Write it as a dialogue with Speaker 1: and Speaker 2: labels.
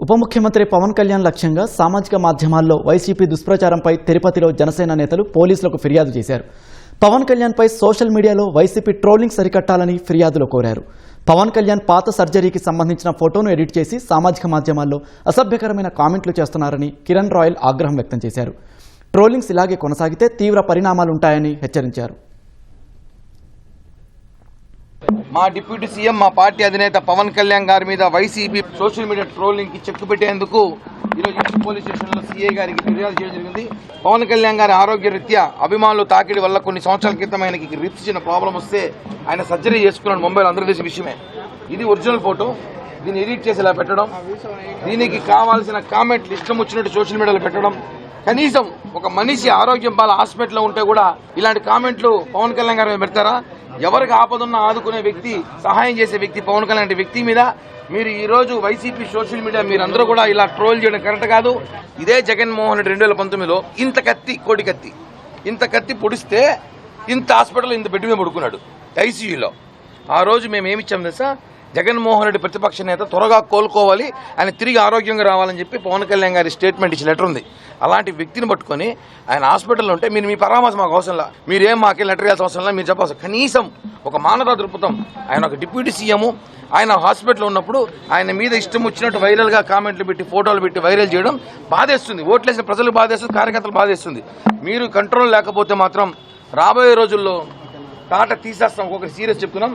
Speaker 1: ఉప ముఖ్యమంత్రి పవన్ కళ్యాణ్ లక్ష్యంగా సామాజిక మాధ్యమాల్లో వైసీపీ దుష్ప్రచారంపై తిరుపతిలో జనసేన నేతలు పోలీసులకు ఫిర్యాదు చేశారు. పవన్ కళ్యాణ్పై సోషల్ మీడియాలో వైసీపీ ట్రోలింగ్ సరికట్టాలని ఫిర్యాదులో కోరారు. పవన్ కళ్యాణ్ పాత సర్జరీకి సంబంధించిన ఫోటోను ఎడిట్ చేసి సామాజిక మాధ్యమాల్లో అసభ్యకరమైన కామెంట్లు చేస్తున్నారని కిరణ్ రాయల్ ఆగ్రహం వ్యక్తం చేశారు. ట్రోలింగ్స్ ఇలాగే కొనసాగితే తీవ్ర పరిణామాలుంటాయని హెచ్చరించారు.
Speaker 2: మా డిప్యూటీ సీఎం మా పార్టీ అధినేత పవన్ కళ్యాణ్ గారి మీద వైసీపీ సోషల్ మీడియా ట్రోలింగ్ కి చెక్ పెట్టేందుకు ఈరోజు ఈస్ట్ పోలీస్ స్టేషన్ లో సీఐ గారికి ఫిర్యాదు చేయడం జరిగింది. పవన్ కళ్యాణ్ గారి ఆరోగ్య రీత్యా అభిమానులు తాకిడి వల్ల కొన్ని సంవత్సరాల క్రితం ఆయనకి రిప్స్ చిన్న ప్రాబ్లం వస్తే ఆయన సర్జరీ చేసుకున్నాడు. ముంబైలో అందరూ తెలిసిన విషయమే. ఇది ఒరిజినల్ ఫోటో. దీన్ని ఎడిట్ చేసి ఇలా పెట్టడం, దీనికి కావాల్సిన కామెంట్లు ఇష్టం వచ్చినట్టు సోషల్ మీడియాలో పెట్టడం. కనీసం ఒక మనిషి ఆరోగ్యం బాగా హాస్పిటల్లో ఉంటే కూడా ఇలాంటి కామెంట్లు పవన్ కళ్యాణ్ గారి మీద పెడతారా? ఎవరికి ఆపదున్నా ఆదుకునే వ్యక్తి, సహాయం చేసే వ్యక్తి పవన్ కళ్యాణ్ వ్యక్తి మీద మీరు ఈ రోజు వైసీపీ సోషల్ మీడియా మీరందరూ కూడా ఇలా ట్రోల్ చేయడం కరెక్ట్ కాదు. ఇదే జగన్మోహన్ రెడ్డి 2019లో ఇంత కత్తి, కోడి కత్తి, ఇంత కత్తి పొడిస్తే ఇంత హాస్పిటల్ ఇంత బెడ్ మీద పడుకున్నాడు ఐసీయూలో. ఆ రోజు మేము ఏమిచ్చాం తెలుసా? జగన్మోహన్ రెడ్డి ప్రతిపక్ష నేత త్వరగా కోలుకోవాలి, ఆయన తిరిగి ఆరోగ్యంగా రావాలని చెప్పి పవన్ కళ్యాణ్ గారి స్టేట్మెంట్ ఇచ్చిన లెటర్ ఉంది. అలాంటి వ్యక్తిని పట్టుకొని ఆయన హాస్పిటల్లో ఉంటే మీరు మీ పరామర్శం మాకు అవసరంలా, మీరేం మాకే లెటర్ ఇవ్వాల్సిన అవసరంలా, మీరు చెప్పాల్సిన కనీసం ఒక మానవతా దృక్పథం. ఆయన ఒక డిప్యూటీ సీఎం, ఆయన హాస్పిటల్లో ఉన్నప్పుడు ఆయన మీద ఇష్టం వచ్చినట్టు వైరల్గా కామెంట్లు పెట్టి ఫోటోలు పెట్టి వైరల్ చేయడం బాధేస్తుంది. ఓట్లేసిన ప్రజలకు బాధేస్తుంది, కార్యకర్తలు బాధేస్తుంది. మీరు కంట్రోల్ లేకపోతే మాత్రం రాబోయే రోజుల్లో తాట తీసేస్తాం. ఒక్కొక్కటి సీరియస్ చెప్తున్నాం.